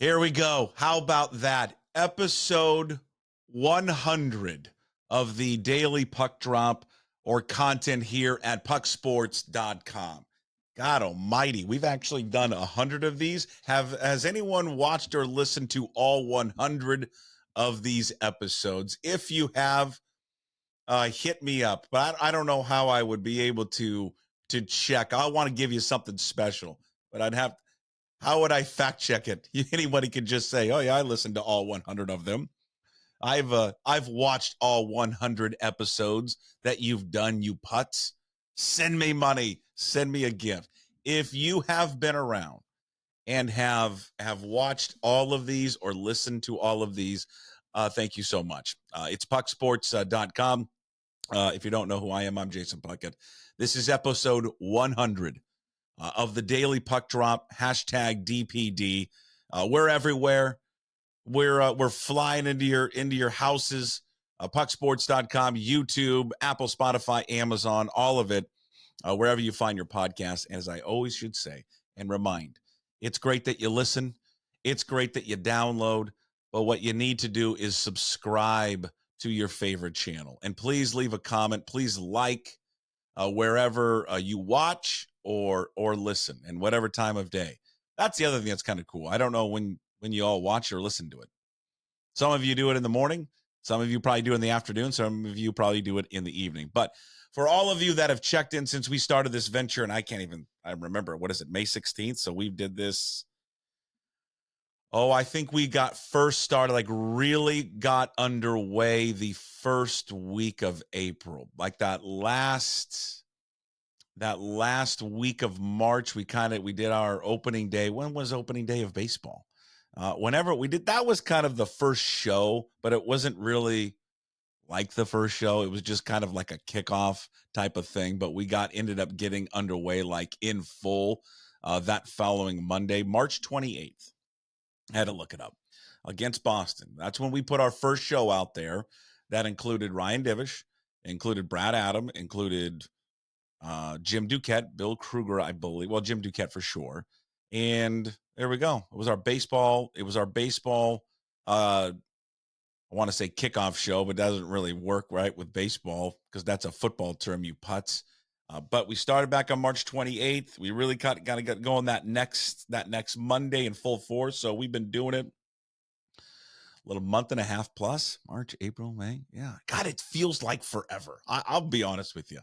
Here we go. How about that? Episode 100 of the Daily Puck Drop or content here at pucksports.com. God almighty, we've actually done 100 of these. Has anyone watched or listened to all 100 of these episodes? If you have, hit me up. But I don't know how I would be able to check. I want to give you something special, but how would I fact check it? Anybody could just say, "Oh yeah, I listened to all 100 of them." I've watched all 100 episodes that you've done, you putts. Send me money. Send me a gift. If you have been around and have watched all of these or listened to all of these, thank you so much. It's pucksports.com. If you don't know who I am, I'm Jason Puckett. This is episode 100 of the Daily Puck Drop, hashtag DPD. We're everywhere. We're flying into your houses. Pucksports.com, YouTube, Apple, Spotify, Amazon, all of it, wherever you find your podcast. As I always should say and remind, it's great that you listen. It's great that you download. But what you need to do is subscribe to your favorite channel. And please leave a comment. Please like wherever you watch or listen, and whatever time of day. That's the other thing that's kind of cool. I don't know when you all watch or listen to it. Some of you do it in the morning. Some of you probably do it in the afternoon. Some of you probably do it in the evening. But for all of you that have checked in since we started this venture, and I remember, what is it, May 16th? So we did this. Oh, I think we got first started, like really got underway the first week of April. Like that last week of March, we did our opening day. When was opening day of baseball? Whenever we did, that was kind of the first show, but it wasn't really like the first show. It was just kind of like a kickoff type of thing, but we ended up getting underway like in full that following Monday, March 28th. I had to look it up, against Boston. That's when we put our first show out there. That included Ryan Divish, included Brad Adam, included Jim Duquette, Bill Kruger, I believe. Well, Jim Duquette for sure. And there we go. It was our baseball. I want to say kickoff show, but it doesn't really work right with baseball because that's a football term, you putts. But we started back on March 28th. We really got to get going that next Monday in full force. So we've been doing it a little month and a half plus. March, April, May. Yeah. God, it feels like forever. I'll be honest with you.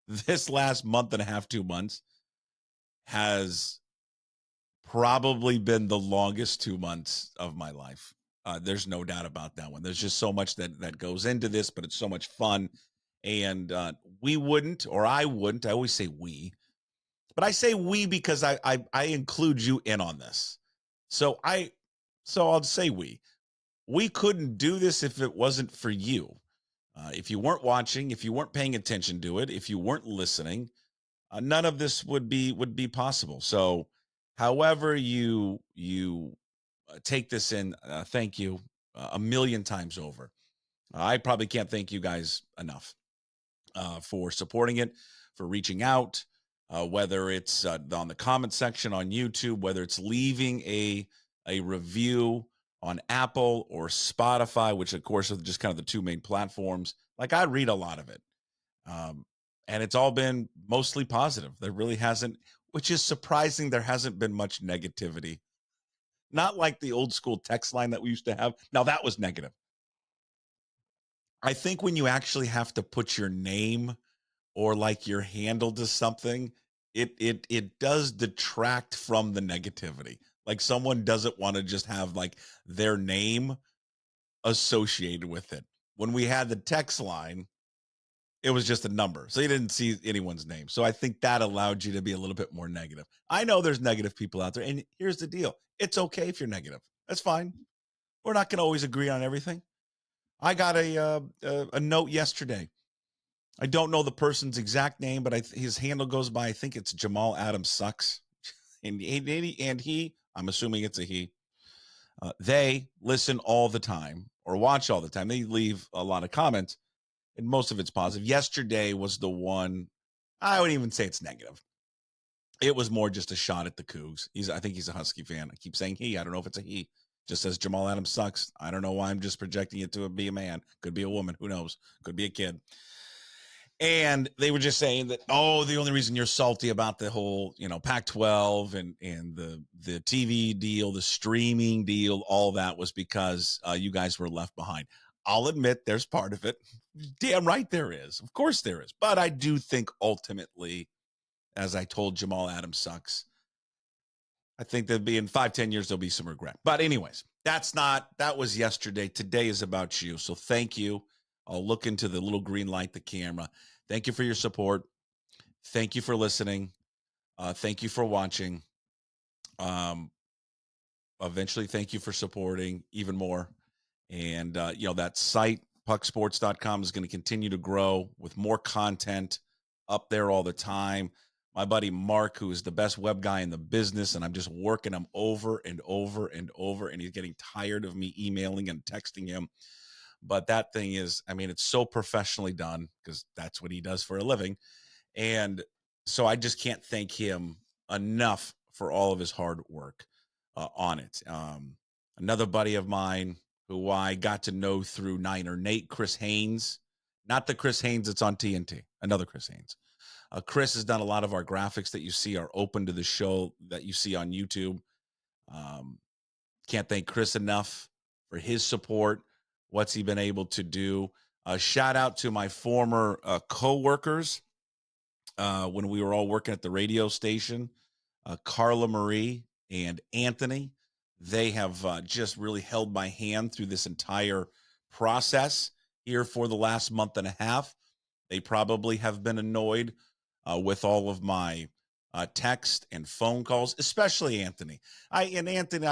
This last month and a half, 2 months has probably been the longest 2 months of my life. There's no doubt about that one. There's just so much that goes into this, but it's so much fun. And I wouldn't, I always say we, but I say we because I include you in on this. So I'll say we couldn't do this if it wasn't for you. If you weren't watching, if you weren't paying attention to it, if you weren't listening, none of this would be possible. So however you take this in, thank you a million times over. I probably can't thank you guys enough for supporting it, for reaching out, whether it's on the comment section on YouTube, whether it's leaving a review on Apple or Spotify, which of course are just kind of the two main platforms. Like, I read a lot of it. And it's all been mostly positive. There really hasn't, which is surprising. There hasn't been much negativity. Not like the old school text line that we used to have. Now that was negative. I think when you actually have to put your name or like your handle to something, it does detract from the negativity. Like, someone doesn't want to just have like their name associated with it. When we had the text line, it was just a number. So you didn't see anyone's name. So I think that allowed you to be a little bit more negative. I know there's negative people out there. And here's the deal. It's okay if you're negative. That's fine. We're not going to always agree on everything. I got a note yesterday. I don't know the person's exact name, but his handle goes by, I think it's Jamal Adams Sucks. And he, I'm assuming it's a he. They listen all the time or watch all the time. They leave a lot of comments, and most of it's positive. Yesterday was the one, I wouldn't even say it's negative. It was more just a shot at the Cougs. I think he's a Husky fan. I keep saying he. I don't know if it's a he. Just says Jamal Adams sucks. I don't know why I'm just projecting it to be a man. Could be a woman. Who knows? Could be a kid. And they were just saying that, oh, the only reason you're salty about the whole, Pac-12 and the TV deal, the streaming deal, all that was because you guys were left behind. I'll admit there's part of it. Damn right there is. Of course there is. But I do think ultimately, as I told Jamal Adams sucks, I think there'll be in 5-10 years, there'll be some regret. But anyways, that was yesterday. Today is about you. So thank you. I'll look into the little green light, the camera. Thank you for your support. Thank you for listening. Thank you for watching. Eventually, thank you for supporting even more. And, that site, pucksports.com, is going to continue to grow with more content up there all the time. My buddy Mark, who is the best web guy in the business, and I'm just working him over and over and over, and he's getting tired of me emailing and texting him. But that thing is, it's so professionally done because that's what he does for a living. And so I just can't thank him enough for all of his hard work on it. Another buddy of mine who I got to know through Niner Nate, Chris Haynes, not the Chris Haynes that's on TNT, another Chris Haynes. Chris has done a lot of our graphics that you see are open to the show that you see on YouTube. Can't thank Chris enough for his support. What's he been able to do? Shout out to my former co-workers when we were all working at the radio station, Carla Marie and Anthony. They have just really held my hand through this entire process here for the last month and a half. They probably have been annoyed with all of my text and phone calls, especially Anthony. I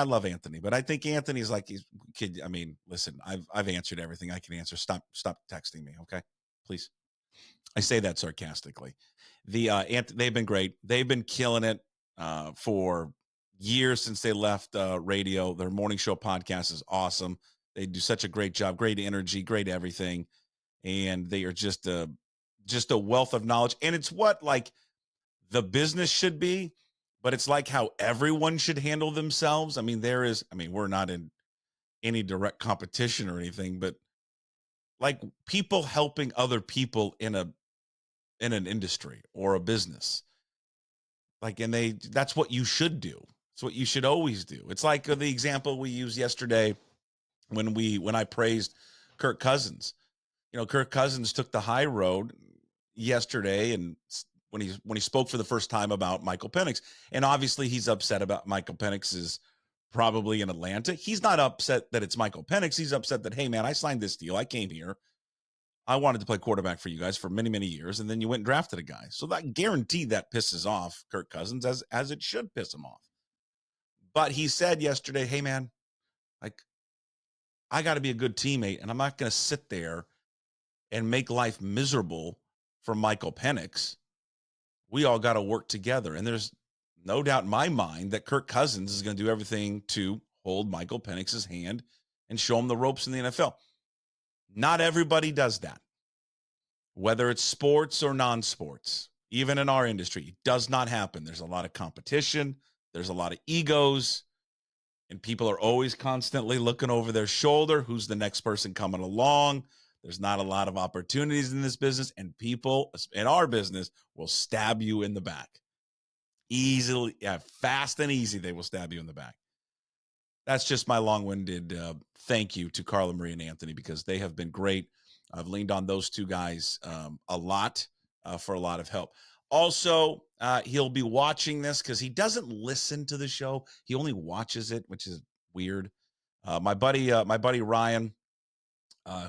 love Anthony, but I think Anthony's like he's kid. Listen, I've answered everything I can answer. Stop texting me, okay? Please. I say that sarcastically. They've been great. They've been killing it for years since they left radio. Their morning show podcast is awesome. They do such a great job, great energy, great everything, and they are just a wealth of knowledge. And it's what like the business should be, but it's like how everyone should handle themselves. We're not in any direct competition or anything, but like people helping other people in an industry or a business. That's what you should do. It's what you should always do. It's like the example we used yesterday when I praised Kirk Cousins. Kirk Cousins took the high road yesterday, and when he spoke for the first time about Michael Penix, and obviously he's upset about Michael Penix is probably in Atlanta. He's not upset that it's Michael Penix. He's upset that, hey man, I signed this deal. I came here. I wanted to play quarterback for you guys for many, many years, and then you went and drafted a guy. So that guaranteed that pisses off Kirk Cousins as it should piss him off. But he said yesterday, hey man, like I got to be a good teammate, and I'm not going to sit there and make life miserable for Michael Penix. We all got to work together. And there's no doubt in my mind that Kirk Cousins is going to do everything to hold Michael Penix's hand and show him the ropes in the NFL. Not everybody does that. Whether it's sports or non-sports, even in our industry, it does not happen. There's a lot of competition. There's a lot of egos. And people are always constantly looking over their shoulder. Who's the next person coming along? There's not a lot of opportunities in this business, and people in our business will stab you in the back. Easily, fast and easy, they will stab you in the back. That's just my long-winded thank you to Carla Marie and Anthony, because they have been great. I've leaned on those two guys a lot for a lot of help. Also, he'll be watching this because he doesn't listen to the show. He only watches it, which is weird. My buddy Ryan,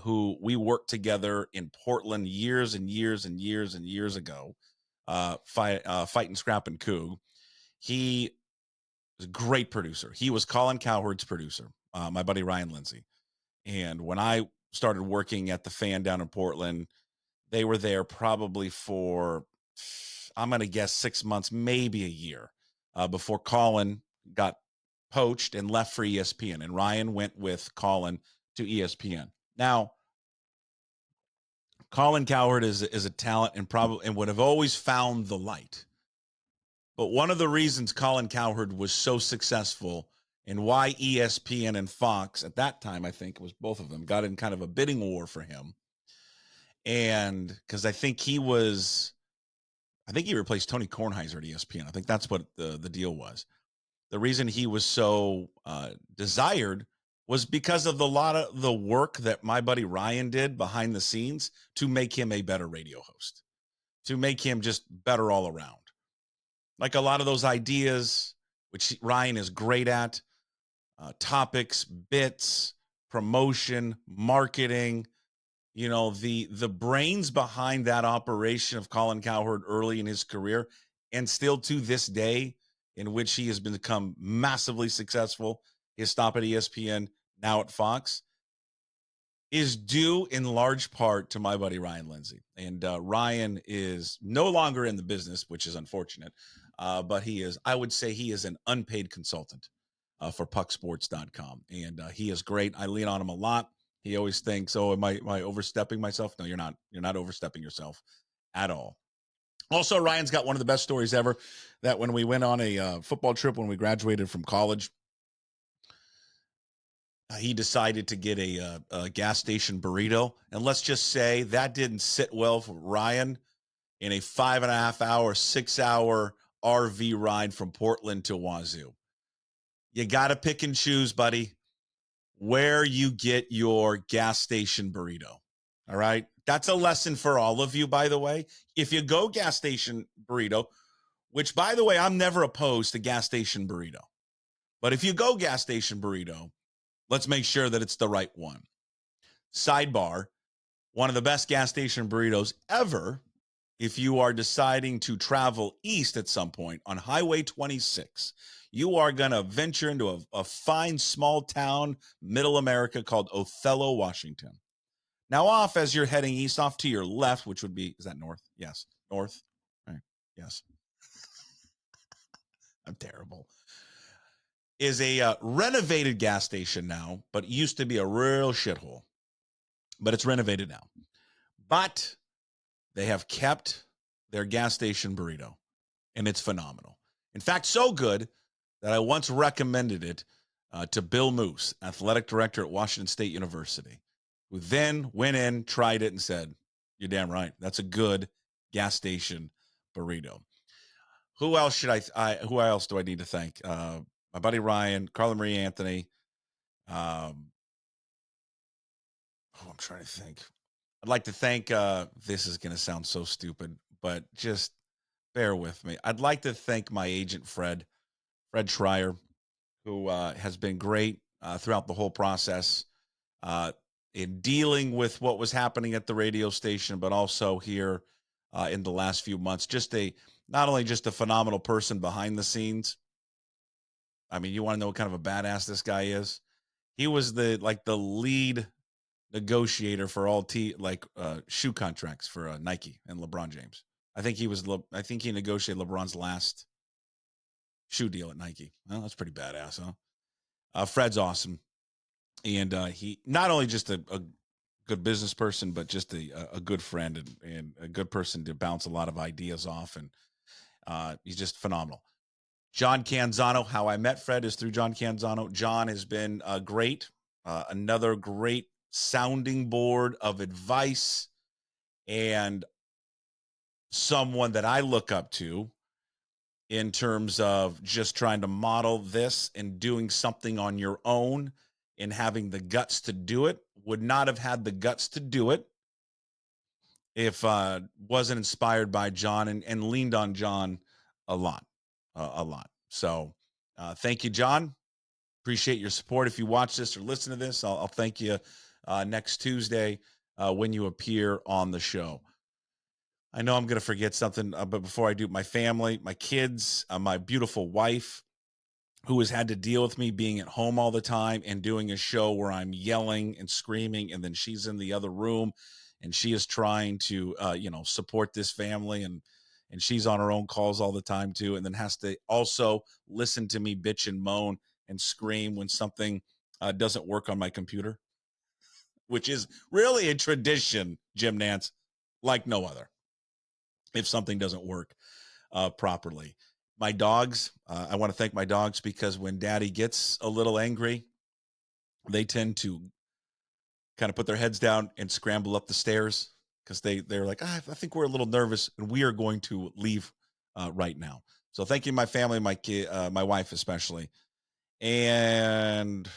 who we worked together in Portland years and years and years and years ago, fighting Scrap and Coog. He was a great producer. He was Colin Cowherd's producer, my buddy Ryan Lindsay. And when I started working at the Fan down in Portland, they were there probably for, I'm going to guess 6 months, maybe a year, before Colin got poached and left for ESPN. And Ryan went with Colin to ESPN. Now, Colin Cowherd is a talent and would have always found the light. But one of the reasons Colin Cowherd was so successful and why ESPN and Fox at that time, I think it was both of them, got in kind of a bidding war for him. And because I think he replaced Tony Kornheiser at ESPN. I think that's what the deal was. The reason he was so desired was because of the lot of the work that my buddy Ryan did behind the scenes to make him a better radio host, to make him just better all around. Like a lot of those ideas, which Ryan is great at, topics, bits, promotion, marketing, the brains behind that operation of Colin Cowherd early in his career, and still to this day, in which he has become massively successful, his stop at ESPN, now at Fox, is due in large part to my buddy Ryan Lindsay. And Ryan is no longer in the business, which is unfortunate, but I would say he is an unpaid consultant for pucksports.com. And he is great. I lean on him a lot. He always thinks, oh, am I overstepping myself? No, you're not. You're not overstepping yourself at all. Also, Ryan's got one of the best stories ever, that when we went on a football trip when we graduated from college, he decided to get a gas station burrito. And let's just say that didn't sit well for Ryan in a 5.5 hour, 6 hour RV ride from Portland to Wazoo. You got to pick and choose, buddy, where you get your gas station burrito. All right. That's a lesson for all of you, by the way. If you go gas station burrito, which, by the way, I'm never opposed to gas station burrito. But if you go gas station burrito, let's make sure that it's the right one. Sidebar, one of the best gas station burritos ever, if you are deciding to travel east at some point on Highway 26, you are going to venture into a fine small town, middle America, called Othello, Washington. Now, off as you're heading east, off to your left, which would be, is that north? Yes. North? All right. Yes. I'm terrible. Is a renovated gas station now, but it used to be a real shithole. But it's renovated now. But they have kept their gas station burrito, and it's phenomenal. In fact, so good that I once recommended it to Bill Moose, athletic director at Washington State University, who then went in, tried it, and said, "You're damn right. That's a good gas station burrito." Who else should who else do I need to thank? My buddy Ryan, Carla Marie Anthony. I'm trying to think. I'd like to thank, this is going to sound so stupid, but just bear with me. I'd like to thank my agent, Fred Schreier, who has been great throughout the whole process in dealing with what was happening at the radio station, but also here in the last few months. Not only just a phenomenal person behind the scenes. I mean, you want to know what kind of a badass this guy is? He was the lead negotiator for all shoe contracts for Nike and LeBron James. I think he negotiated LeBron's last shoe deal at Nike. Well, that's pretty badass, huh? Fred's awesome. And he not only just a good business person, but just a good friend and a good person to bounce a lot of ideas off. And he's just phenomenal. John Canzano, how I met Fred is through John Canzano. John has been great. Another great sounding board of advice and someone that I look up to in terms of just trying to model this and doing something on your own and having the guts to do it. Would not have had the guts to do it if wasn't inspired by John and leaned on John a lot. So thank you, John. Appreciate your support. If you watch this or listen to this, I'll thank you next Tuesday when you appear on the show. I know I'm going to forget something, but before I do, my family, my kids, my beautiful wife, who has had to deal with me being at home all the time and doing a show where I'm yelling and screaming, and then she's in the other room and she is trying to, support this family, and she's on her own calls all the time too, and then has to also listen to me bitch and moan and scream when something doesn't work on my computer, which is really a tradition, Jim Nance, like no other, if something doesn't work properly. My dogs, I want to thank my dogs because when Daddy gets a little angry, they tend to kind of put their heads down and scramble up the stairs because they're like, I think we're a little nervous and we are going to leave right now. So thank you, my family, my kid, my wife especially, and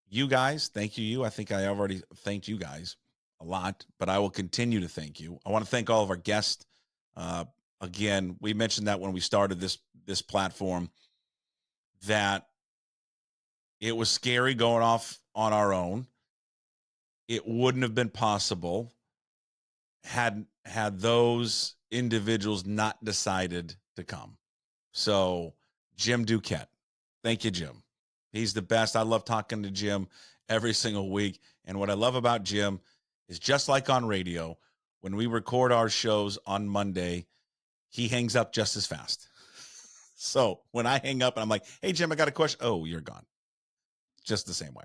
you guys. Thank you. I think I already thanked you guys a lot, but I will continue to thank you. I want to thank all of our guests. Uh, Again, we mentioned that when we started this platform, that it was scary going off on our own. It wouldn't have been possible had those individuals not decided to come. So Jim Duquette, thank you, Jim. He's the best. I love talking to Jim every single week. And what I love about Jim is just like on radio, when we record our shows on Monday, he hangs up just as fast. So when I hang up and I'm like, hey, Jim, I got a question. Oh, you're gone. Just the same way.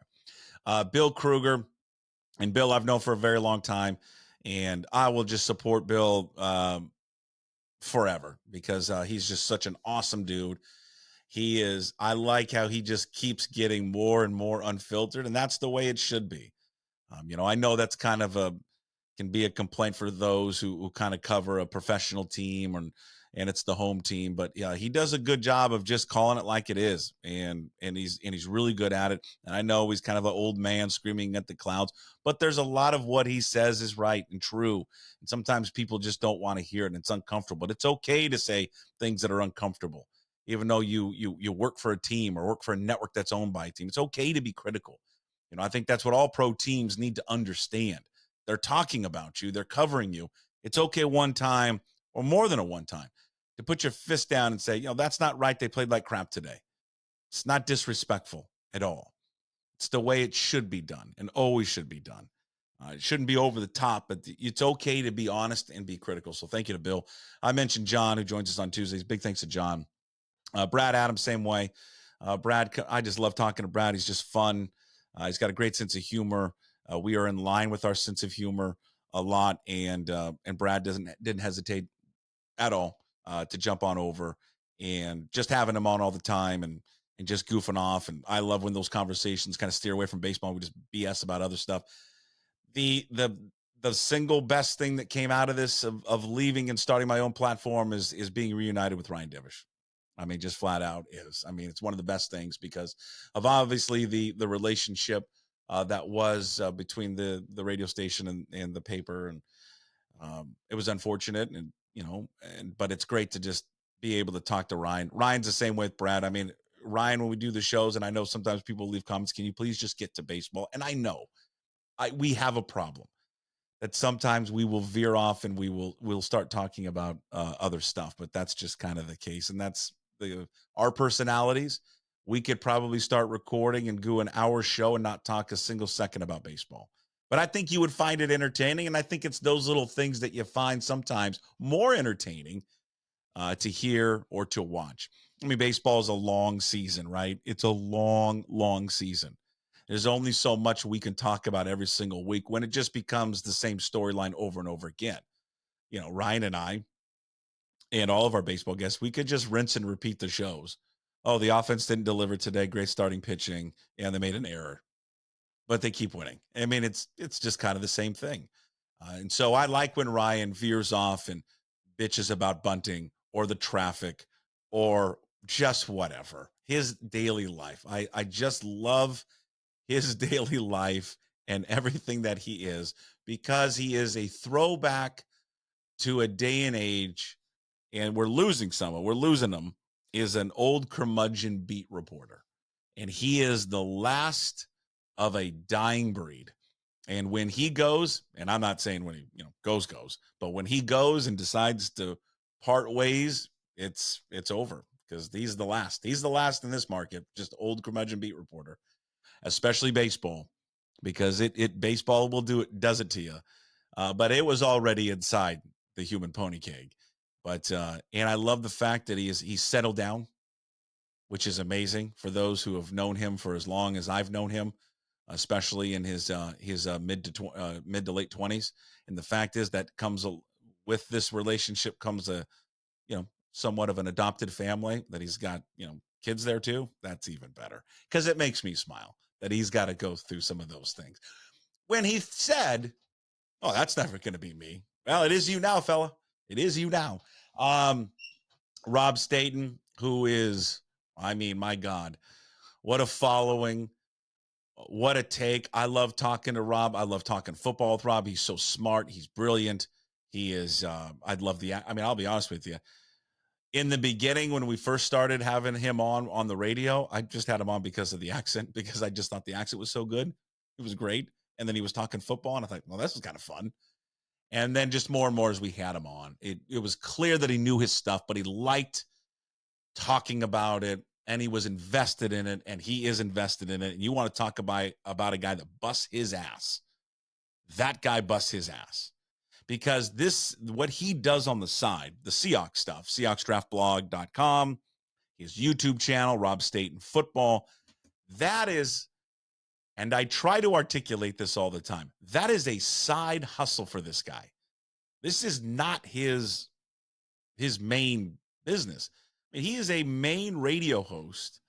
Bill Kruger, and Bill I've known for a very long time, and I will just support Bill forever because he's just such an awesome dude. He is. I like how he just keeps getting more and more unfiltered, and that's the way it should be. I know that's kind of can be a complaint for those who kind of cover a professional team and it's the home team, but yeah, he does a good job of just calling it like it is, and he's really good at it. And I know he's kind of an old man screaming at the clouds, but there's a lot of what he says is right and true, and sometimes people just don't want to hear it, and it's uncomfortable. But it's okay to say things that are uncomfortable, even though you work for a team or work for a network that's owned by a team. It's okay to be critical. I think that's what all pro teams need to understand. They're talking about you. They're covering you. It's okay one time or more than a one time to put your fist down and say, that's not right. They played like crap today. It's not disrespectful at all. It's the way it should be done and always should be done. It shouldn't be over the top, but it's okay to be honest and be critical. So thank you to Bill. I mentioned John, who joins us on Tuesdays. Big thanks to John. Brad Adams, same way. Brad, I just love talking to Brad. He's just fun. He's got a great sense of humor. We are in line with our sense of humor a lot, and Brad didn't hesitate at all to jump on over, and just having him on all the time and just goofing off. And I love when those conversations kind of steer away from baseball. We just BS about other stuff. The single best thing that came out of this of leaving and starting my own platform is being reunited with Ryan Divish. I mean, just flat out is. I mean, it's one of the best things because of obviously the relationship that was between the radio station and the paper, and it was unfortunate, and but it's great to just be able to talk to Ryan. Ryan's the same way with Brad. I mean, Ryan, when we do the shows, and I know sometimes people leave comments, can you please just get to baseball? And I know we have a problem that sometimes we will veer off and we'll start talking about other stuff, but that's just kind of the case, and that's our personalities. We could probably start recording and do an hour show and not talk a single second about baseball. But I think you would find it entertaining, and I think it's those little things that you find sometimes more entertaining to hear or to watch. I mean, baseball is a long season, right? It's a long, long season. There's only so much we can talk about every single week when it just becomes the same storyline over and over again. Ryan and I and all of our baseball guests, we could just rinse and repeat the shows. Oh, the offense didn't deliver today. Great starting pitching, and they made an error, but they keep winning. I mean, it's just kind of the same thing. And so I like when Ryan veers off and bitches about bunting or the traffic or just whatever, his daily life. I just love his daily life and everything that he is, because he is a throwback to a day and age, and we're losing someone. We're losing him. Is an old curmudgeon beat reporter, and he is the last of a dying breed. And when he goes, and I'm not saying when he goes, but when he goes and decides to part ways, it's over, because he's the last. He's the last in this market. Just old curmudgeon beat reporter, especially baseball, because baseball does it to you. But it was already inside the human pony keg. But and I love the fact that he's settled down, which is amazing for those who have known him for as long as I've known him, especially in his mid to late 20s. And the fact is that comes with this relationship comes a somewhat of an adopted family, that he's got, kids there too. That's even better, because it makes me smile that he's got to go through some of those things. When he said, "Oh, that's never going to be me." Well, it is you now, fella. It is you now. Rob Staten, who is, my God, what a following. What a take. I love talking to Rob. I love talking football with Rob. He's so smart. He's brilliant. He is, I'd love I'll be honest with you. In the beginning, when we first started having him on the radio, I just had him on because of the accent, because I just thought the accent was so good. It was great. And then he was talking football, and I thought, well, this is kind of fun. And then just more and more as we had him on, it was clear that he knew his stuff, but he liked talking about it, and he was invested in it, and he is invested in it. And you want to talk about a guy that busts his ass. That guy busts his ass. Because what he does on the side, the Seahawks stuff, SeahawksDraftBlog.com, his YouTube channel, Rob Staten Football, that is, and I try to articulate this all the time, that is a side hustle for this guy. This is not his main business. He is a main radio host,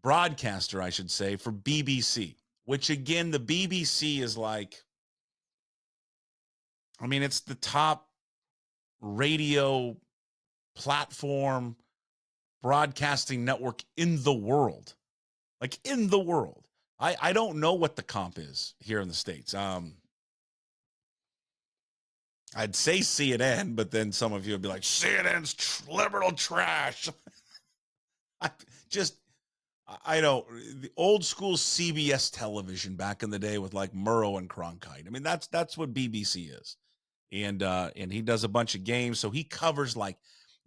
broadcaster, I should say, for BBC, which, again, the BBC is like, it's the top radio platform broadcasting network in the world. Like, in the world. I don't know what the comp is here in the States. I'd say CNN, but then some of you would be like, CNN's liberal trash. The old school CBS television back in the day with like Murrow and Cronkite. That's what BBC is. And he does a bunch of games. So he covers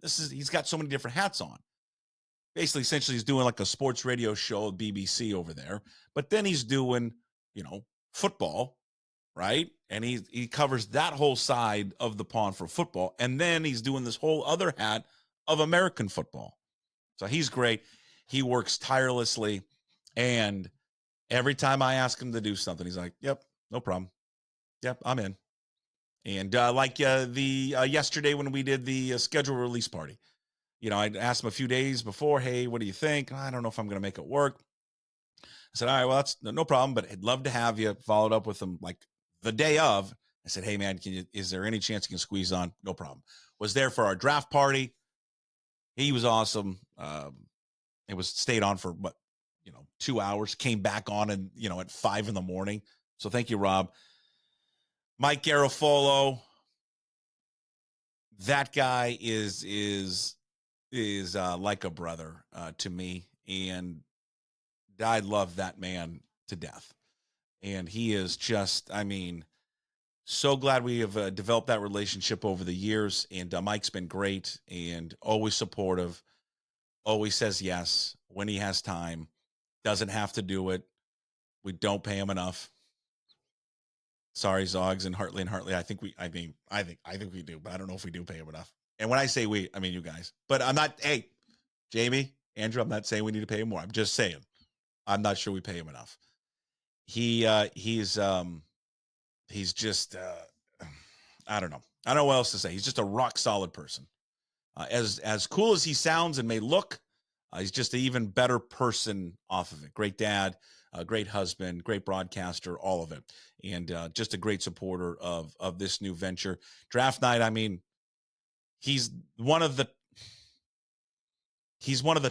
he's got so many different hats on. Basically, essentially, he's doing like a sports radio show at BBC over there. But then he's doing, football, right? And he covers that whole side of the pond for football. And then he's doing this whole other hat of American football. So he's great. He works tirelessly. And every time I ask him to do something, he's like, yep, no problem. Yep, I'm in. And yesterday when we did the schedule release party, I asked him a few days before, hey, what do you think? I don't know if I'm going to make it work. I said, all right, well, that's no problem, but I'd love to have you. Followed up with him like the day of. I said, hey, man, is there any chance you can squeeze on? No problem. Was there for our draft party. He was awesome. It was stayed on for 2 hours, came back on and, at 5 a.m. So thank you, Rob. Mike Garofolo. That guy is like a brother to me, and I love that man to death. And he is just, so glad we have developed that relationship over the years. And Mike's been great and always supportive, always says yes when he has time, doesn't have to do it. We don't pay him enough. Sorry, Zogs and Hartley. I think we do, but I don't know if we do pay him enough. And when I say we, I mean you guys. But I'm not, hey, Jamie, Andrew, I'm not saying we need to pay him more. I'm just saying I'm not sure we pay him enough. He's just I don't know. I don't know what else to say. He's just a rock solid person. As cool as he sounds and may look, he's just an even better person off of it. Great dad, great husband, great broadcaster, all of it. And just a great supporter of this new venture. Draft night, he's one of the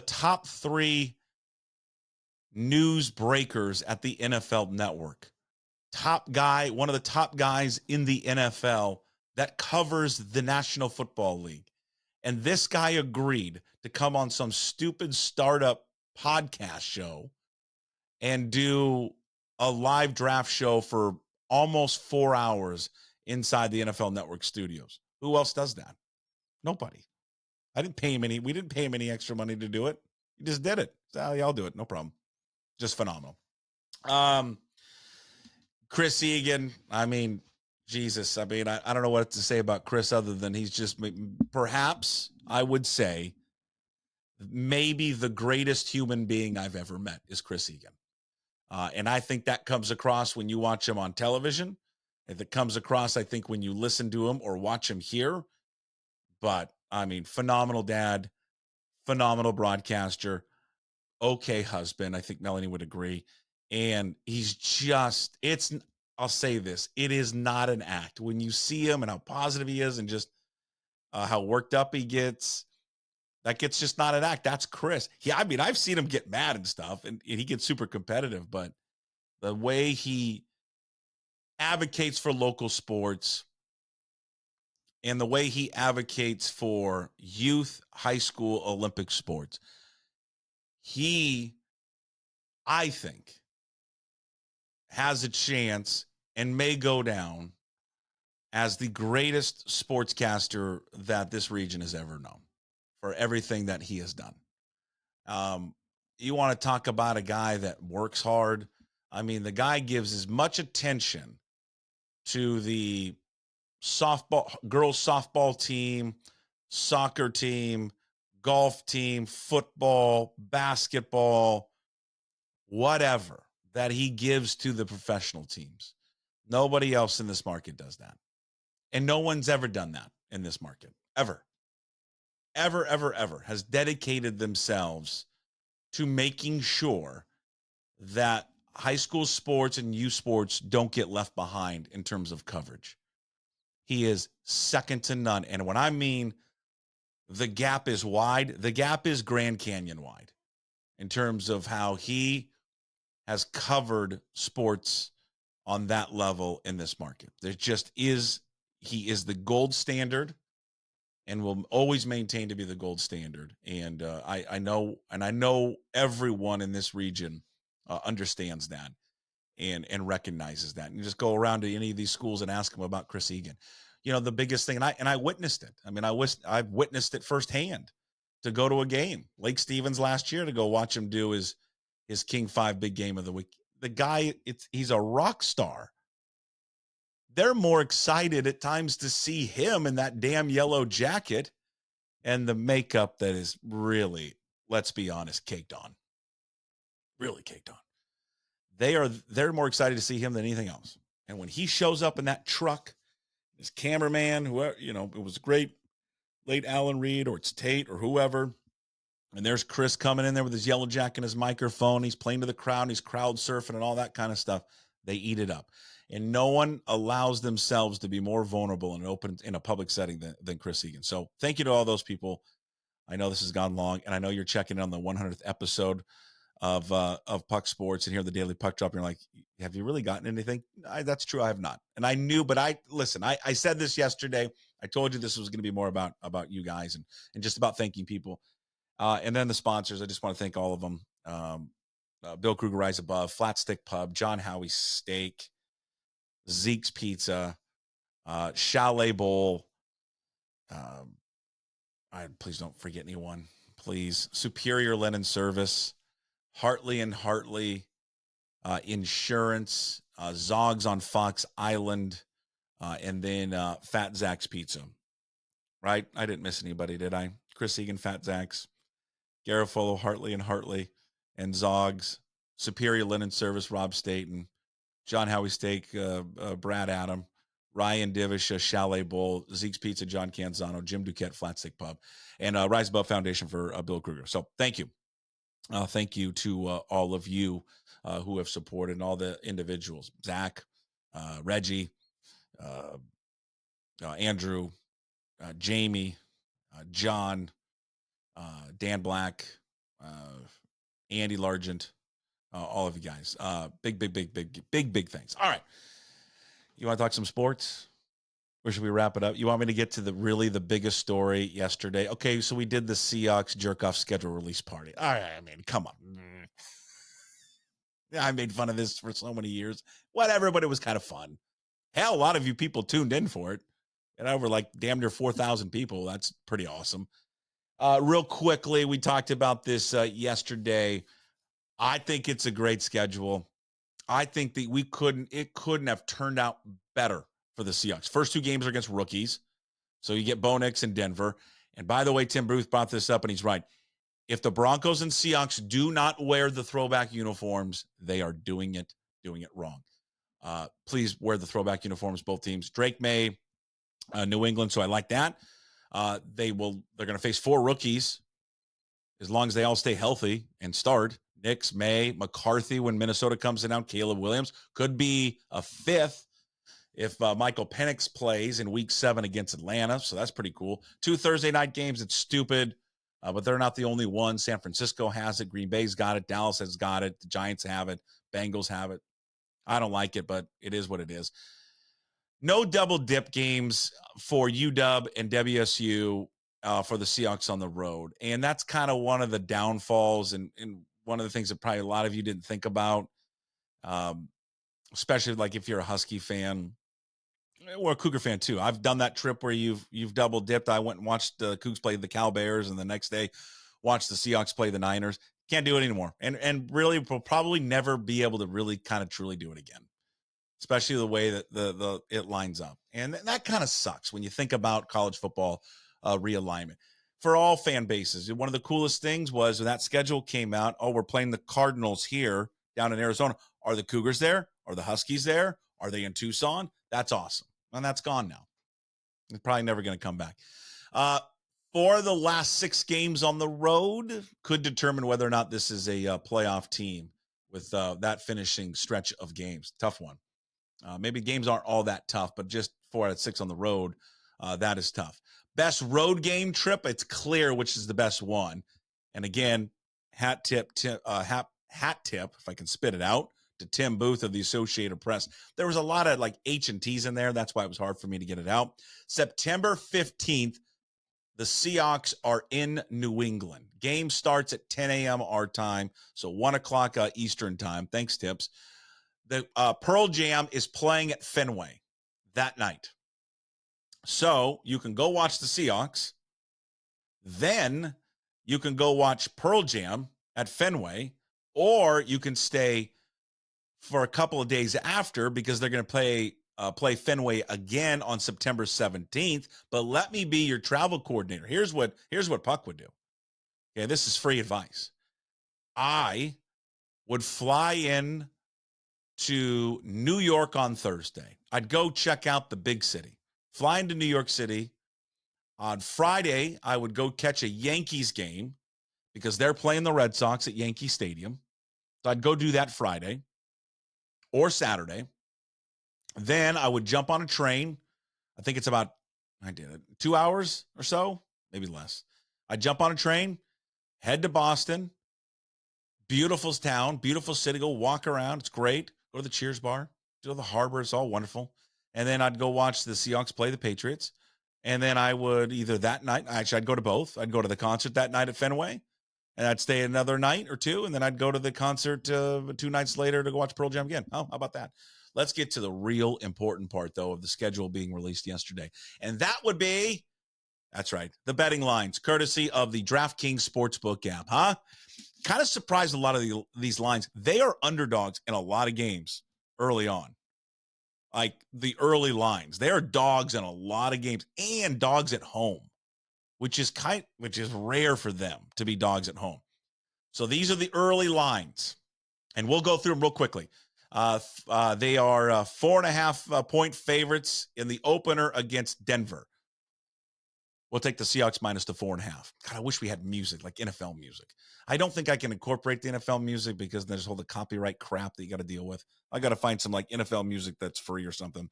top 3 news breakers at the NFL Network. Top guy, one of the top guys in the NFL that covers the National Football League. And this guy agreed to come on some stupid startup podcast show and do a live draft show for almost 4 hours inside the NFL Network studios. Who else does that? Nobody. We didn't pay him any extra money to do it. He just did it. So, yeah, I'll do it. No problem. Just phenomenal. Chris Egan, Jesus. I don't know what to say about Chris other than he's just, perhaps I would say, maybe the greatest human being I've ever met is Chris Egan. And I think that comes across when you watch him on television. If it comes across, I think, when you listen to him or watch him here. But I mean, phenomenal dad, phenomenal broadcaster, okay husband. I think Melanie would agree. And I'll say this, it is not an act. When you see him and how positive he is and just how worked up he gets, that gets just not an act. That's Chris. I've seen him get mad and stuff, and he gets super competitive, but the way he advocates for local sports and the way he advocates for youth, high school, Olympic sports, I think, has a chance and may go down as the greatest sportscaster that this region has ever known for everything that he has done. You want to talk about a guy that works hard. I mean, the guy gives as much attention to the girls softball team, soccer team, golf team, football, basketball, whatever, that he gives to the professional teams. Nobody else in this market does that. And no one's ever done that in this market, ever has dedicated themselves to making sure that high school sports and youth sports don't get left behind in terms of coverage. He is second to none. And when I mean the gap is wide, the gap is Grand Canyon wide in terms of how he has covered sports on that level in this market. He is the gold standard and will always maintain to be the gold standard. And I know everyone in this region understands that and recognizes that. And you just go around to any of these schools and ask them about Chris Egan. You know, the biggest thing, and I witnessed it. I mean, I've witnessed it firsthand to go to a game, Lake Stevens last year, to go watch him do his King 5 big game of the week. The guy, he's a rock star. They're more excited at times to see him in that damn yellow jacket and the makeup that is really, let's be honest, caked on. Really caked on. They're more excited to see him than anything else. And when he shows up in that truck, his cameraman, whoever, you know, it was great, late Alan Reed, or it's Tate or whoever. And there's Chris coming in there with his yellow jacket and his microphone. He's playing to the crowd, and he's crowd surfing and all that kind of stuff. They eat it up. And no one allows themselves to be more vulnerable and open in a public setting than Chris Egan. So thank you to all those people. I know this has gone long, and I know you're checking in on the 100th episode of Puck Sports and here the Daily Puck Drop. And you're like, have you really gotten anything? That's true. I have not. And I knew, but I said this yesterday. I told you this was going to be more about you guys and just about thanking people. And then the sponsors, I just want to thank all of them. Bill Kruger Rise Above, Flat Stick Pub, John Howie's Steak, Zeke's Pizza, Chalet Bowl. Please don't forget anyone. Please. Superior Linen Service, Hartley and Hartley Insurance, Zogs on Fox Island, and then Fat Zach's Pizza. Right? I didn't miss anybody, did I? Chris Egan, Fat Zach's, Garofalo, Hartley and Hartley, and Zogs, Superior Linen Service, Rob Staten, John Howie Steak, Brad Adam, Ryan Divish, Chalet Bowl, Zeke's Pizza, John Canzano, Jim Duquette, Flat Stick Pub, and Rise Above Foundation for Bill Kruger. So thank you. Thank you to all of you who have supported, and all the individuals, Zach, Reggie, Andrew, Jamie, John, Dan Black, Andy Largent, all of you guys. Big thanks. All right. You want to talk some sports? Or should we wrap it up? You want me to get to the biggest story yesterday? Okay, so we did the Seahawks jerk-off schedule release party. All right, I mean, come on. Yeah, I made fun of this for so many years. Whatever, but it was kind of fun. Hell, a lot of you people tuned in for it. And over like damn near 4,000 people. That's pretty awesome. Real quickly, we talked about this yesterday. I think it's a great schedule. I think that it couldn't have turned out better for the Seahawks. First two games are against rookies. So you get Bo Nix and Denver. And by the way, Tim Booth brought this up, and he's right. If the Broncos and Seahawks do not wear the throwback uniforms, they are doing it wrong. Please wear the throwback uniforms, both teams. Drake May, New England, so I like that. They're going to face 4 rookies as long as they all stay healthy and start. Nix, May, McCarthy when Minnesota comes in out, Caleb Williams. Could be a 5th if Michael Penix plays in week 7 against Atlanta. So that's pretty cool. 2 Thursday night games. It's stupid, but they're not the only one. San Francisco has it. Green Bay's got it. Dallas has got it. The Giants have it. Bengals have it. I don't like it, but it is what it is. No double dip games for UW and WSU for the Seahawks on the road. And that's kind of one of the downfalls and one of the things that probably a lot of you didn't think about, especially like if you're a Husky fan or a Cougar fan too. I've done that trip where you've double dipped. I went and watched the Cougs play the Cal Bears, and the next day watched the Seahawks play the Niners. Can't do it anymore. And really will probably never be able to really kind of truly do it again, especially the way that it lines up. And that kind of sucks when you think about college football realignment for all fan bases. One of the coolest things was when that schedule came out, we're playing the Cardinals here down in Arizona. Are the Cougars there? Are the Huskies there? Are they in Tucson? That's awesome. And that's gone now. It's probably never going to come back. For the last 6 games on the road could determine whether or not this is a playoff team with that finishing stretch of games. Tough one. Maybe games aren't all that tough, but just 4 out of 6 on the road, that is tough. Best road game trip, it's clear which is the best one. And again, hat tip, if I can spit it out, to Tim Booth of the Associated Press. There was a lot of like H and T's in there. That's why it was hard for me to get it out. September 15th, the Seahawks are in New England. Game starts at 10 a.m. our time, so 1 o'clock Eastern time. Thanks, Tips. The Pearl Jam is playing at Fenway that night. So you can go watch the Seahawks. Then you can go watch Pearl Jam at Fenway, or you can stay for a couple of days after because they're going to play Fenway again on September 17th. But let me be your travel coordinator. Here's what Puck would do. Okay, this is free advice. I would fly in to New York on Thursday. I'd go check out the big city. Fly into New York City. On Friday, I would go catch a Yankees game because they're playing the Red Sox at Yankee Stadium. So I'd go do that Friday or Saturday. Then I would jump on a train. I think it's about, 2 hours or so, maybe less. I'd jump on a train, head to Boston. Beautiful town, beautiful city. Go walk around. It's great. Go to the Cheers bar. Go to the harbor. It's all wonderful. And then I'd go watch the Seahawks play the Patriots. And then I would either that night, actually, I'd go to both. I'd go to the concert that night at Fenway, and I'd stay another night or two. And then I'd go to the concert 2 nights later to go watch Pearl Jam again. Oh, how about that? Let's get to the real important part, though, of the schedule being released yesterday. And that would be, that's right, the betting lines, courtesy of the DraftKings Sportsbook app, huh? Kind of surprised a lot of these lines. They are underdogs in a lot of games early on. Like the early lines. They are dogs in a lot of games and dogs at home, which is rare for them to be dogs at home. So these are the early lines, and we'll go through them real quickly. They are 4.5 point favorites in the opener against Denver. We'll take the Seahawks minus the 4.5. God, I wish we had music, like NFL music. I don't think I can incorporate the NFL music because there's all the copyright crap that you got to deal with. I got to find some like NFL music that's free or something.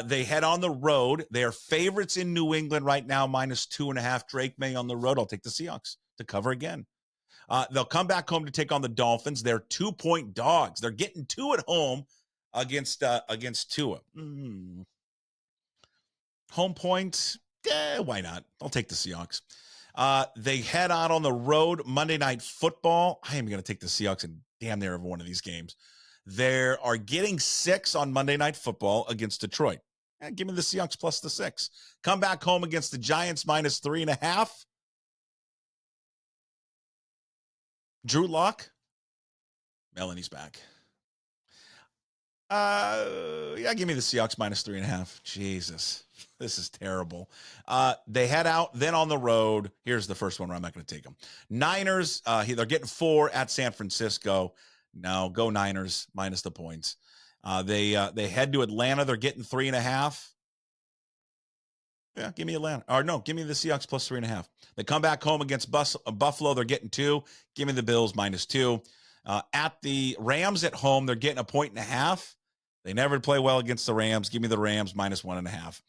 They head on the road. They are favorites in New England right now, minus 2.5. Drake May on the road. I'll take the Seahawks to cover again. They'll come back home to take on the Dolphins. They're 2-point dogs. They're getting 2 at home against Tua. Home points. Why not? I'll take the Seahawks. They head out on the road Monday Night Football. I am going to take the Seahawks in damn near every one of these games. They are getting 6 on Monday Night Football against Detroit. Give me the Seahawks plus the 6. Come back home against the Giants minus 3.5. Drew Lock. Melanie's back. Give me the Seahawks minus 3.5. Jesus, this is terrible. They head out, then on the road. Here's the first one where I'm not going to take them. Niners, they're getting 4 at San Francisco. No, go Niners minus the points. They head to Atlanta. They're getting 3.5. Yeah, give me Atlanta. Or no, give me the Seahawks plus 3.5. They come back home against Buffalo. They're getting 2. Give me the Bills -2. At the Rams at home, they're getting 1.5. They never play well against the Rams. Give me the Rams -1.5.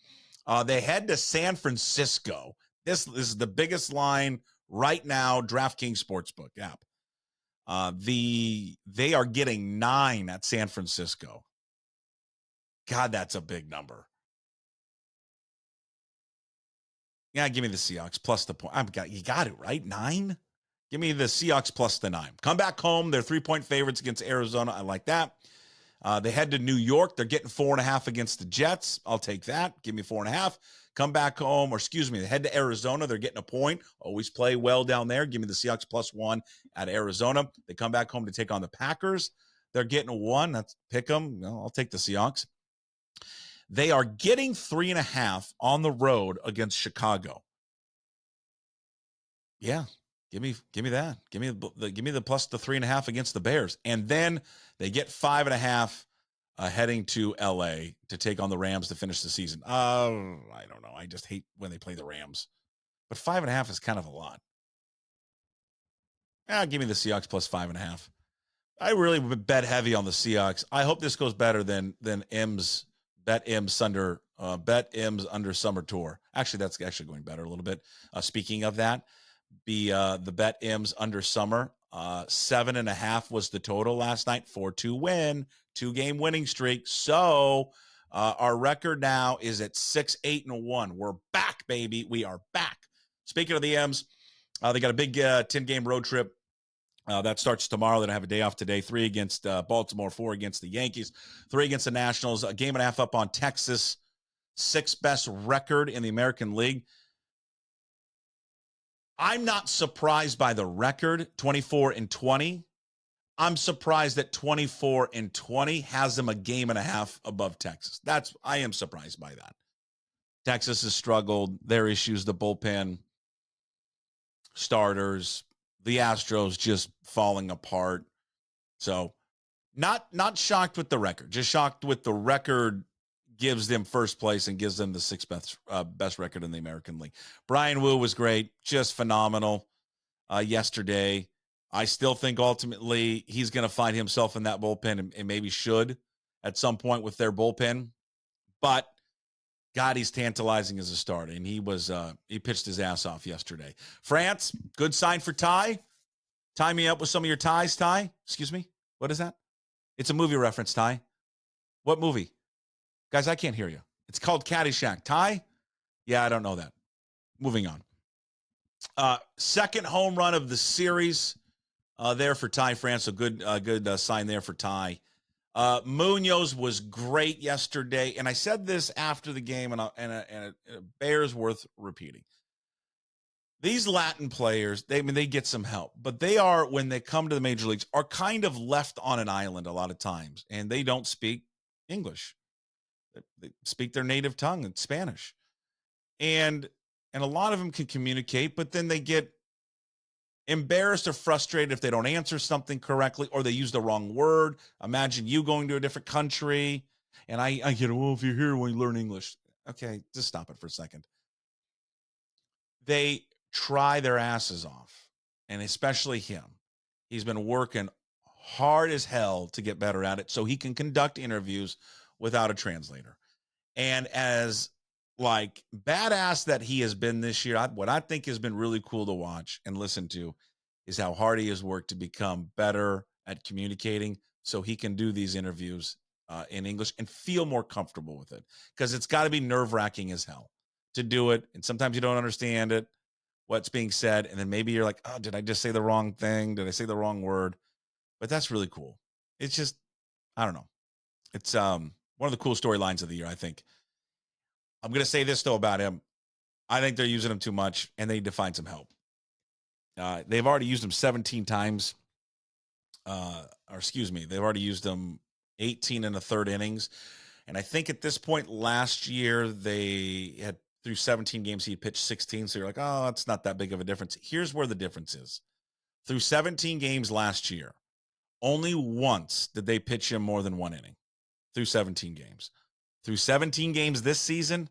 They head to San Francisco. This is the biggest line right now, DraftKings Sportsbook app. They are getting 9 at San Francisco. God, that's a big number. Yeah, give me the Seahawks plus the point. You got it, right? 9? Give me the Seahawks plus the 9. Come back home. They're 3-point favorites against Arizona. I like that. They head to New York. They're getting 4.5 against the Jets. I'll take that. Give me 4.5. Come back home, or excuse me, they head to Arizona. They're getting a point. Always play well down there. Give me the Seahawks +1 at Arizona. They come back home to take on the Packers. They're getting 1. That's pick them. No, I'll take the Seahawks. They are getting 3.5 on the road against Chicago. Yeah, give me that. Give me the plus the 3.5 against the Bears, and then they get 5.5 heading to LA to take on the Rams to finish the season. I don't know. I just hate when they play the Rams, but 5.5 is kind of a lot. Give me the Seahawks plus 5.5. I really bet heavy on the Seahawks. I hope this goes better than M's bet M's under summer tour. Actually, that's actually going better a little bit. Speaking of that, the bet M's under summer 7.5 was the total last night. 4-2 win, 2-game winning streak. So our record now is at 6-8-1. We're back, baby. We are back. Speaking of the M's, they got a big 10-game road trip. That starts tomorrow. They don't have a day off today. 3 against Baltimore, 4 against the Yankees, 3 against the Nationals, a 1.5 up on Texas, 6th best record in the American League. I'm not surprised by the record, 24-20. I'm surprised that 24-20 has them a 1.5 above Texas. I am surprised by that. Texas has struggled. Their issues, the bullpen, starters, the Astros just falling apart. So not shocked with the record, just shocked with the record gives them first place and gives them the 6th best record in the American League. Brian Wu was great, just phenomenal yesterday. I still think ultimately he's going to find himself in that bullpen and maybe should at some point with their bullpen. But God, he's tantalizing as a starter, and he pitched his ass off yesterday. France, good sign for Ty. Tie me up with some of your ties, Ty. Excuse me. What is that? It's a movie reference, Ty. What movie? Guys, I can't hear you. It's called Caddyshack. Ty? Yeah, I don't know that. Moving on. Second home run of the series there for Ty France. So good sign there for Ty. Munoz was great yesterday, and I said this after the game, and it bears worth repeating. These Latin players, they get some help, but they are, when they come to the major leagues, are kind of left on an island a lot of times, and they don't speak English. They speak their native tongue in Spanish, and a lot of them can communicate, but then they get embarrassed or frustrated if they don't answer something correctly or they use the wrong word. Imagine you going to a different country, and I get, well, if you're here when you learn English, okay, just stop it for a second. They try their asses off, and especially him. He's been working hard as hell to get better at it so he can conduct interviews without a translator. And as like badass that he has been this year, what I think has been really cool to watch and listen to is how hard he has worked to become better at communicating so he can do these interviews in English and feel more comfortable with it, because it's got to be nerve-wracking as hell to do it. And sometimes you don't understand it, what's being said. And then maybe you're like, oh, did I just say the wrong thing? Did I say the wrong word? But that's really cool. It's just, I don't know. It's one of the cool storylines of the year, I think. I'm going to say this, though, about him. I think they're using him too much, and they need to find some help. They've already used him 17 times. They've already used him 18 in the third innings. And I think at this point last year, they had, through 17 games, he pitched 16. So you're like, oh, that's not that big of a difference. Here's where the difference is. Through 17 games last year, only once did they pitch him more than 1 inning through 17 games. Through 17 games this season,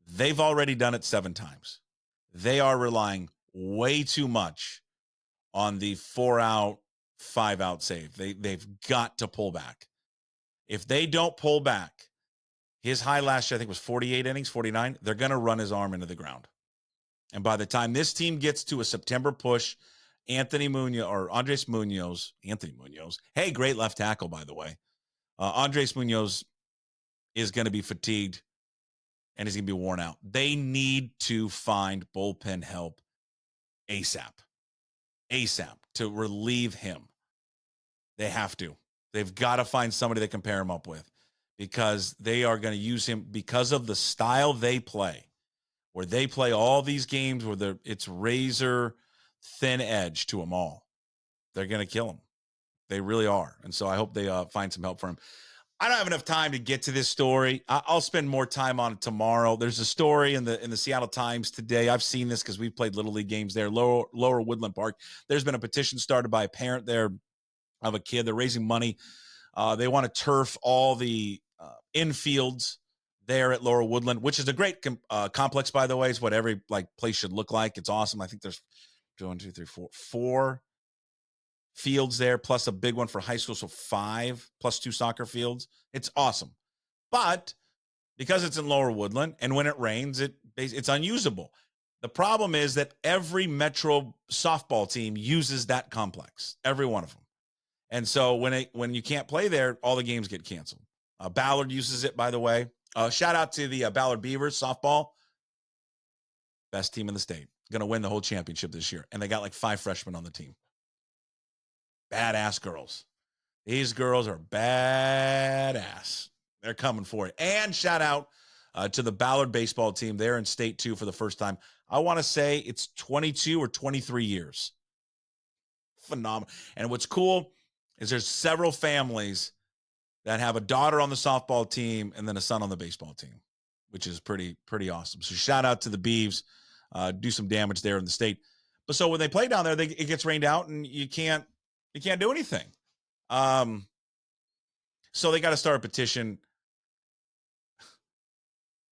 They've already done it 7 times. They are relying way too much on the 4-out, 5-out save. They've got to pull back. If they don't pull back, his high last year, I think, was 48 innings, 49. They're going to run his arm into the ground. And by the time this team gets to a September push, Andres Munoz, hey, great left tackle, by the way. Andres Munoz is going to be fatigued and he's going to be worn out. They need to find bullpen help ASAP to relieve him. They have to. They've got to find somebody they can pair him up with because they are going to use him because of the style they play, where they play all these games where it's razor thin edge to them all. They're going to kill him. They really are. And so I hope they find some help for him. I don't have enough time to get to this story. I'll spend more time on it tomorrow. There's a story in the Seattle Times today. I've seen this because we've played Little League games there, Lower Woodland Park. There's been a petition started by a parent there of a kid. They're raising money. They want to turf all the infields there at Lower Woodland, which is a great complex, by the way. It's what every place should look like. It's awesome. I think there's 4 fields there, plus a big one for high school, so 5 plus 2 soccer fields. It's awesome. But because it's in Lower Woodland, and when it rains, it's unusable. The problem is that every Metro softball team uses that complex, every one of them. And so when you can't play there, all the games get canceled. Ballard uses it, by the way. Shout out to the Ballard Beavers softball. Best team in the state. Going to win the whole championship this year. And they got 5 freshmen on the team. Badass girls. These girls are badass. They're coming for it. And shout out to the Ballard baseball team. They're in state 2 for the first time. I want to say it's 22 or 23 years. Phenomenal. And what's cool is there's several families that have a daughter on the softball team and then a son on the baseball team, which is pretty awesome. So shout out to the Beavs. Do some damage there in the state. But so when they play down there, it gets rained out and you can't do anything. So they got to start a petition.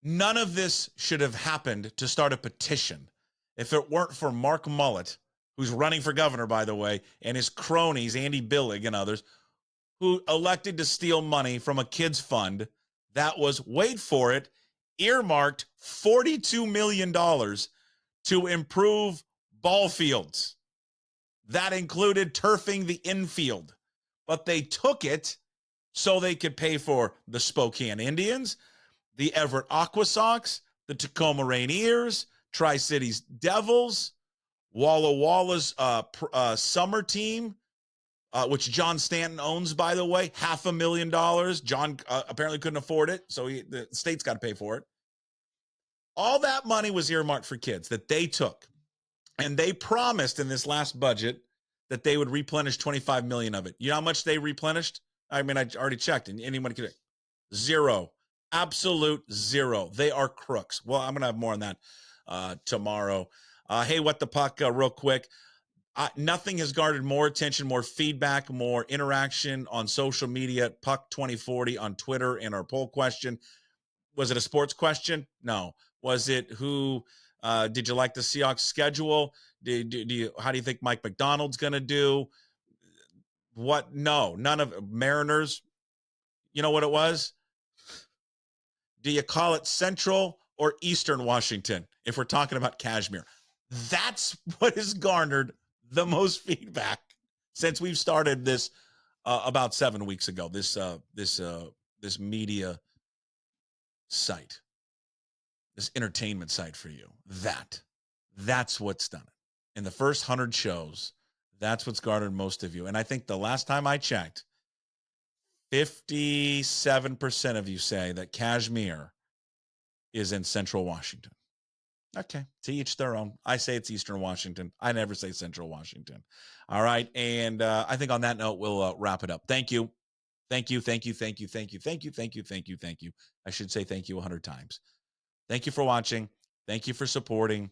None of this should have happened to start a petition if it weren't for Mark Mullet, who's running for governor, by the way, and his cronies, Andy Billig and others, who elected to steal money from a kids fund that was, wait for it, earmarked $42 million to improve ball fields. That included turfing the infield. But they took it so they could pay for the Spokane Indians, the Everett Aqua Sox, the Tacoma Rainiers, Tri-Cities Devils, Walla Walla's summer team, which John Stanton owns, by the way, $500,000. John apparently couldn't afford it, so the state's got to pay for it. All that money was earmarked for kids that they took. And they promised in this last budget that they would replenish 25 million of it. You know how much they replenished? I mean, I already checked, and anyone could. 0. Absolute 0. They are crooks. Well, I'm going to have more on that tomorrow. Hey, what the puck, real quick. Nothing has garnered more attention, more feedback, more interaction on social media at Puck 2040 on Twitter and our poll question. Was it a sports question? No. Was it who did you like the Seahawks schedule? How do you think Mike McDonald's going to do? What? No, none of Mariners. You know what it was? Do you call it Central or Eastern Washington? If we're talking about Cashmere, that's what has garnered the most feedback since we've started this about 7 weeks ago. This media site, this entertainment site for you. That's what's done it. In the first 100 shows, that's what's garnered most of you. And I think the last time I checked, 57% of you say that Cashmere is in Central Washington. Okay, to each their own. I say it's Eastern Washington. I never say Central Washington. All right, and I think on that note, we'll wrap it up. Thank you. Thank you. I should say thank you 100 times. Thank you for watching. Thank you for supporting,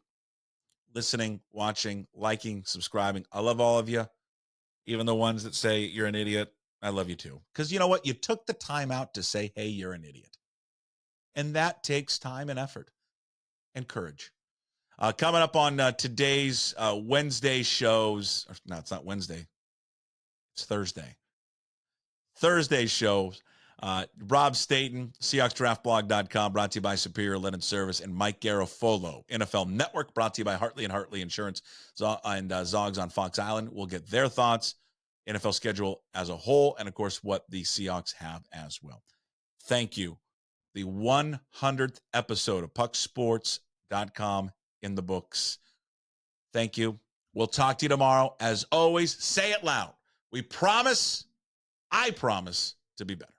listening, watching, liking, subscribing. I love all of you, even the ones that say you're an idiot. I love you too. Because you know what? You took the time out to say, hey, you're an idiot. And that takes time and effort. and courage. Coming up on today's Wednesday shows. No, it's not Wednesday. It's Thursday. Thursday shows. Rob Staten, SeahawksDraftBlog.com, brought to you by Superior Linen Service, and Mike Garofolo, NFL Network, brought to you by Hartley and Hartley Insurance, and Zogs on Fox Island. We'll get their thoughts, NFL schedule as a whole, and, of course, what the Seahawks have as well. Thank you. The 100th episode of PuckSports.com in the books. Thank you. We'll talk to you tomorrow. As always, say it loud. We promise, I promise, to be better.